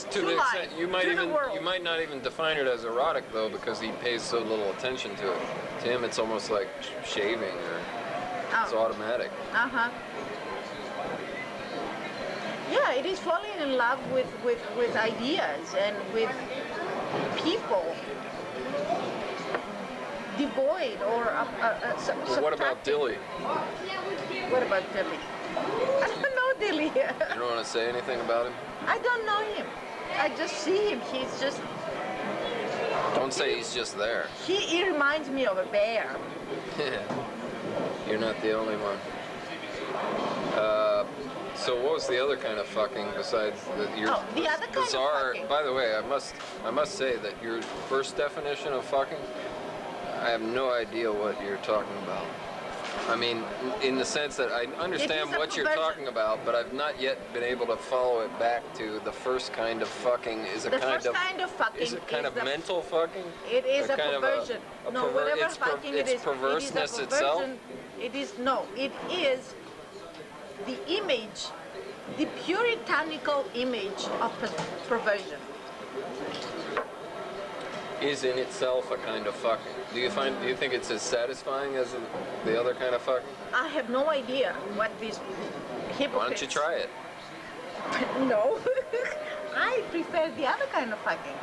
to the life, extent you might not even define it as erotic though, because he pays so little attention to it. To him, it's almost like shaving, or it's automatic. Yeah, it is falling in love with ideas and with people devoid or Well, what about Dilly? What about Dilly? I don't know Dilly. You don't want to say anything about him? I don't know him. I just see him. He's just... Don't say he's just there. He reminds me of a bear. You're not the only one. So what was the other kind of fucking besides your the other kind bizarre? of fucking. By the way, I must say that your first definition of fucking, I have no idea what you're talking about. I mean, in the sense that I understand what you're talking about, but I've not yet been able to follow it back to the first kind of fucking. Is it The kind first of kind of fucking is it kind is of mental fucking? It is a kind of perversion. No, whatever fucking it is. Perverseness it is a itself? perversion. It is the image, the puritanical image of perversion. Is in itself a kind of fucking. Do you think it's as satisfying as the other kind of fucking? I have no idea what these hypocrites... Why don't you try it? No. I prefer the other kind of fucking.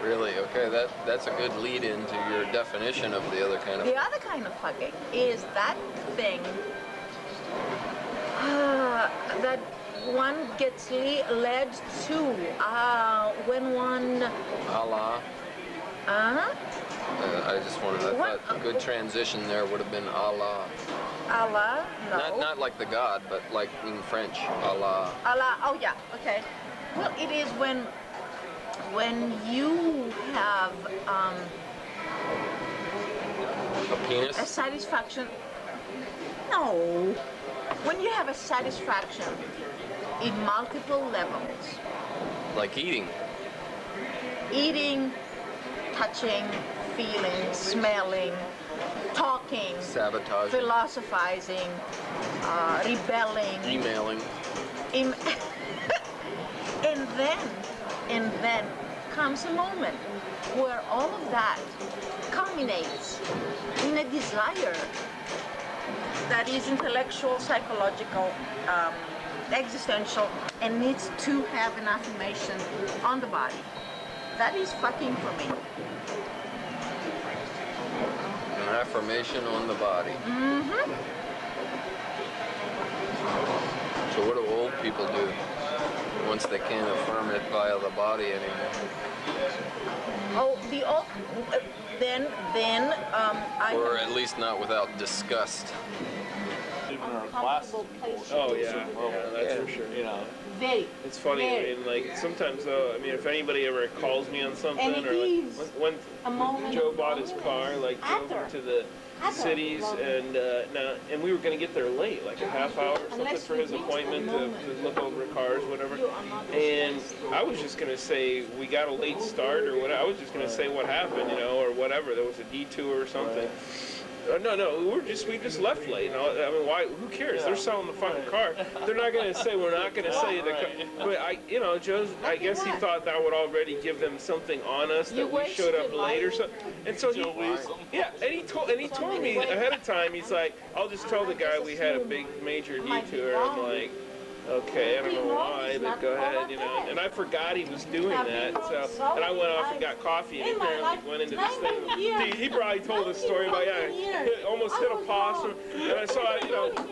Really? Okay, that's a good lead into your definition of the other kind of. The other kind of fucking is that thing that one gets led to when one... Allah. I just wanted. I thought a good transition there would have been Allah. Allah? No. Not like the God, but like in French, Allah. Allah. Oh yeah. Okay. Well, it is when you have A penis. a satisfaction. No. When you have a satisfaction in multiple levels. Like eating. Eating, touching, feeling, smelling, talking, Sabotaging. philosophizing, rebelling, Emailing. and then comes a moment where all of that culminates in a desire that is intellectual, psychological, existential, and needs to have an affirmation on the body. That is fucking for me. An affirmation on the body. Mm-hmm. So what do old people do once they can't affirm it via the body anymore? Oh, the old. Then I. Or at least not without disgust. Uncomfortable place. Oh yeah, that's for sure. You know, Very. It's funny. Very. I mean, like sometimes though. I mean, if anybody ever calls me on something, And it or like, is when a moment Joe of bought his car, like drove After. into the cities, and we were gonna get there late, like a half hour or something Unless for we his reach appointment the to moment. look over cars, whatever. You are not And responsible. I was just gonna say we got a late start or what. I was just gonna say what happened, you know, or whatever. There was a detour or something. No, we just left late. I mean, why? Who cares? They're selling the fucking car. They're not gonna say we're not gonna say the car. But Joe's. I guess he thought that would already give them something on us that we showed up late or something. And so he told me ahead of time. He's like, I'll just tell the guy we had a big major detour. I'm like, okay, I don't know why, but go ahead, you know. And I forgot he was doing that, so and I went off and got coffee, and he apparently went into this thing. He probably told a story about almost hit a possum, and I saw,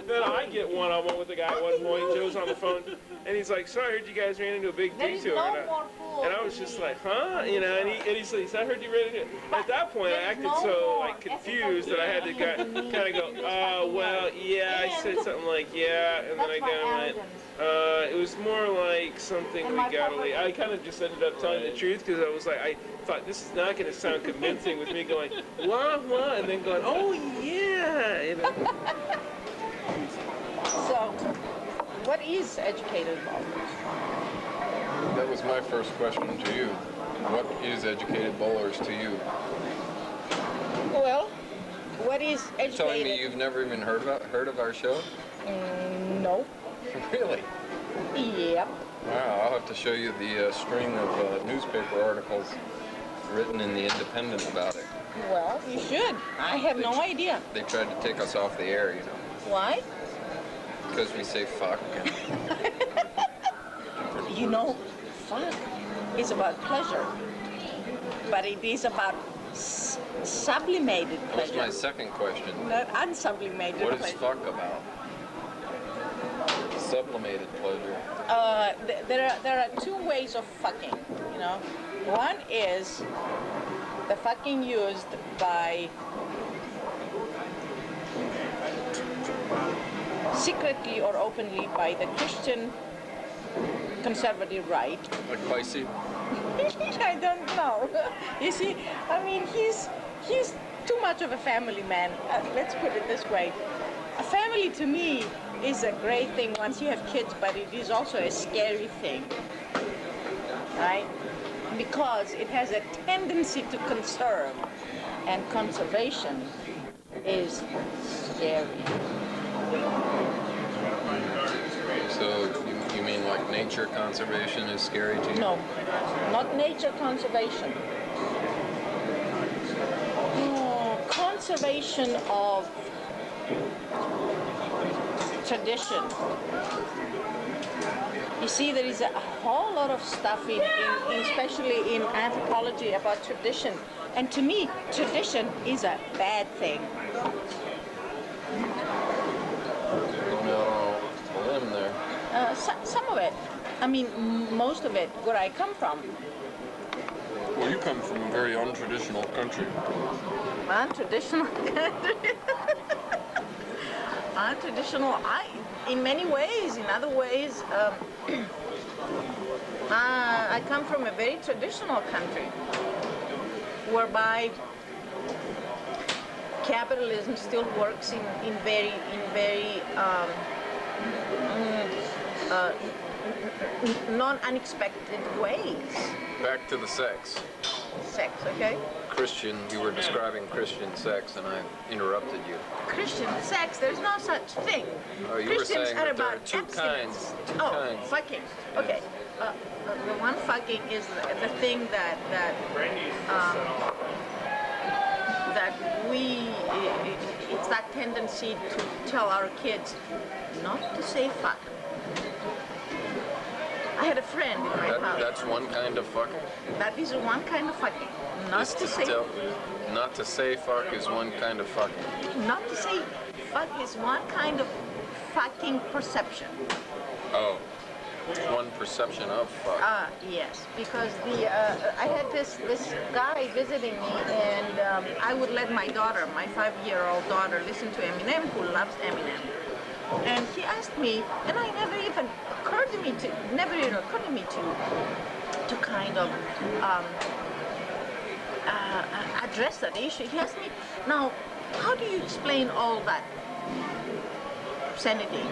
then I get one-on-one with the guy at one point. Joe's on the phone, and he's like, "So I heard you guys ran into a big detour," and I was just like, "Huh?" You know, and he says, "I heard you ran into it." At that point, I acted so confused that I had to kind of go, "Well, yeah," I said something like, "Yeah," and then I kind of went. It was more like something we got late. I kind of just ended up telling the truth because I was like, I thought this is not going to sound convincing with me going, wah, wah, and then going, oh, yeah. You know. So, what is educated bowlers? That was my first question to you. What is educated bowlers to you? Well, what is You're educated? telling me you've never even heard of our show? No. Really? Yep. Wow, I'll have to show you the string of newspaper articles written in the Independent about it. Well, you should. I have no idea. They tried to take us off the air, you know, Why? because we say fuck. You know, fuck is about pleasure, but it is about sublimated That's pleasure, my second question. not unsublimated What is pleasure. fuck about? Sublimated pleasure. There are two ways of fucking, you know. One is the fucking used by secretly or openly by the Christian conservative right. Like spicy? I don't know. You see, I mean, he's too much of a family man. Let's put it this way. A family to me is a great thing once you have kids, but it is also a scary thing, right? Because it has a tendency to conserve, and conservation is scary. So you mean like nature conservation is scary to you? No, not nature conservation. Conservation of tradition. You see, there is a whole lot of stuff especially in anthropology about tradition. And to me, tradition is a bad thing. No, a limb there. Some of it. I mean, most of it, where I come from. Well, you come from a very untraditional country. Untraditional country. Untraditional. In many ways, in other ways, I come from a very traditional country, whereby capitalism still works in very non-unexpected ways. Back to the sex. Sex, okay? Christian, you were describing Christian sex and I interrupted you. Christian sex, there's no such thing. Oh, you Christians were saying are that there about are two abstinence. kinds. Two kinds. Fucking. Okay. The one fucking is the thing that it's that tendency to tell our kids not to say fuck. I had a friend in my house. That's one kind of fucking? That is one kind of fucking. Not to say. Not to say fuck is one kind of fucking. Not to say fuck is one kind of fucking perception. Oh. One perception of fuck. Yes, because I had this guy visiting me, and I would let my daughter, my 5-year-old daughter, listen to Eminem, who loves Eminem. And he asked me, and it never even occurred to me to kind of address that issue. He asked me, now, how do you explain all that obscenity?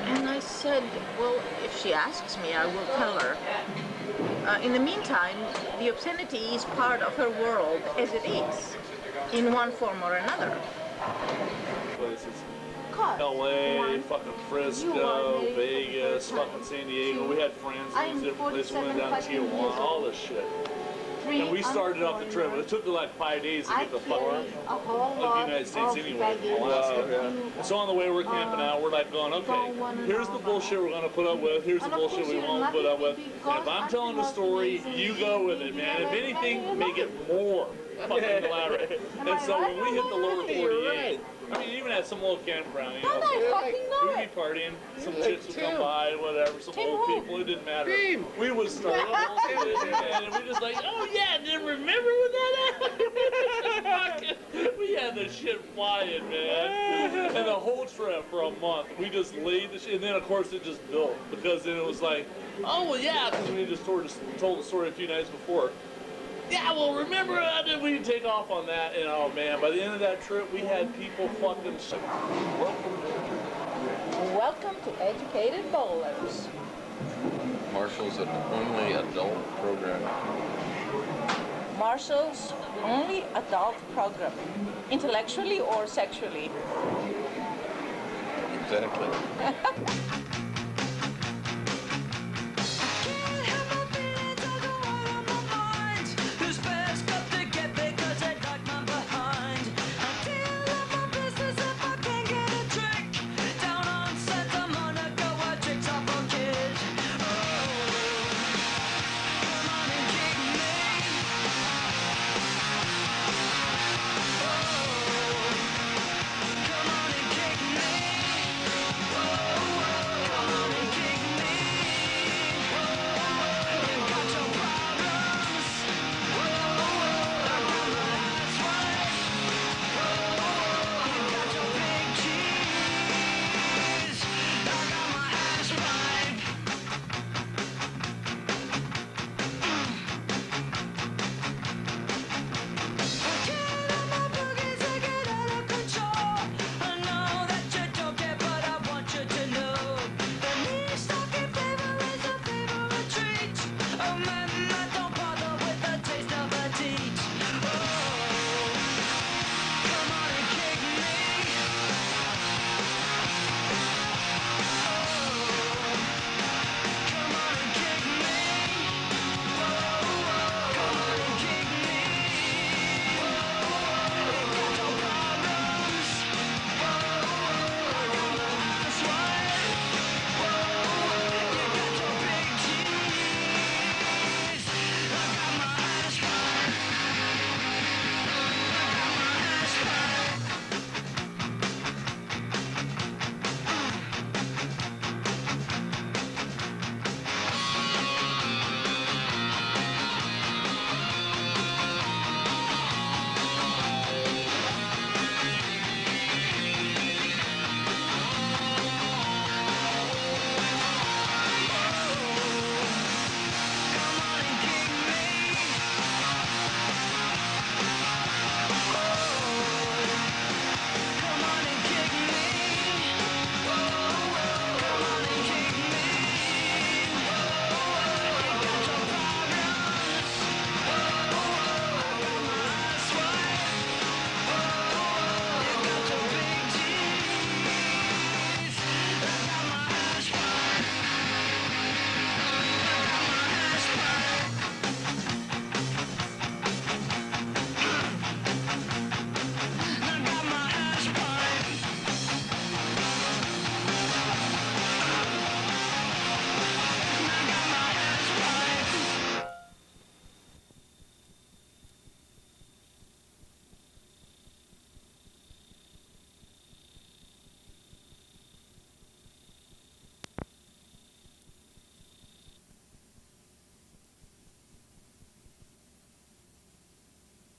And I said, well, if she asks me, I will tell her. In the meantime, the obscenity is part of her world as it is, in one form or another. Places. LA, fucking Frisco, Vegas, fucking San Diego. We had friends in different places, went down to Tijuana, all this shit. And we started off the trip. It took like 5 days to get the fuck out of the United States anyway. And so on the way we're camping out, we're like going, okay, here's the bullshit we're going to put up with, here's the bullshit we won't put up with. And if I'm telling the story, you go with it, man. If anything, make it more fucking elaborate. And so when we hit the lower 48, I mean, even at some little campground, you know, we'd be partying, some chicks would come by, whatever, some old people, it didn't matter. We would start and we just like, oh yeah, then remember when that happened? We had the shit flying, man. And the whole trip for a month, we just laid the shit, and then of course it just built, because then it was like, oh well yeah, because we just told the story a few nights before. Yeah, well, remember, then we take off on that, and oh man, by the end of that trip, we had people fucking Welcome to Educated Bowlers. Marshall's only adult program. Marshall's only adult program, intellectually or sexually. Exactly.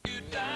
you down.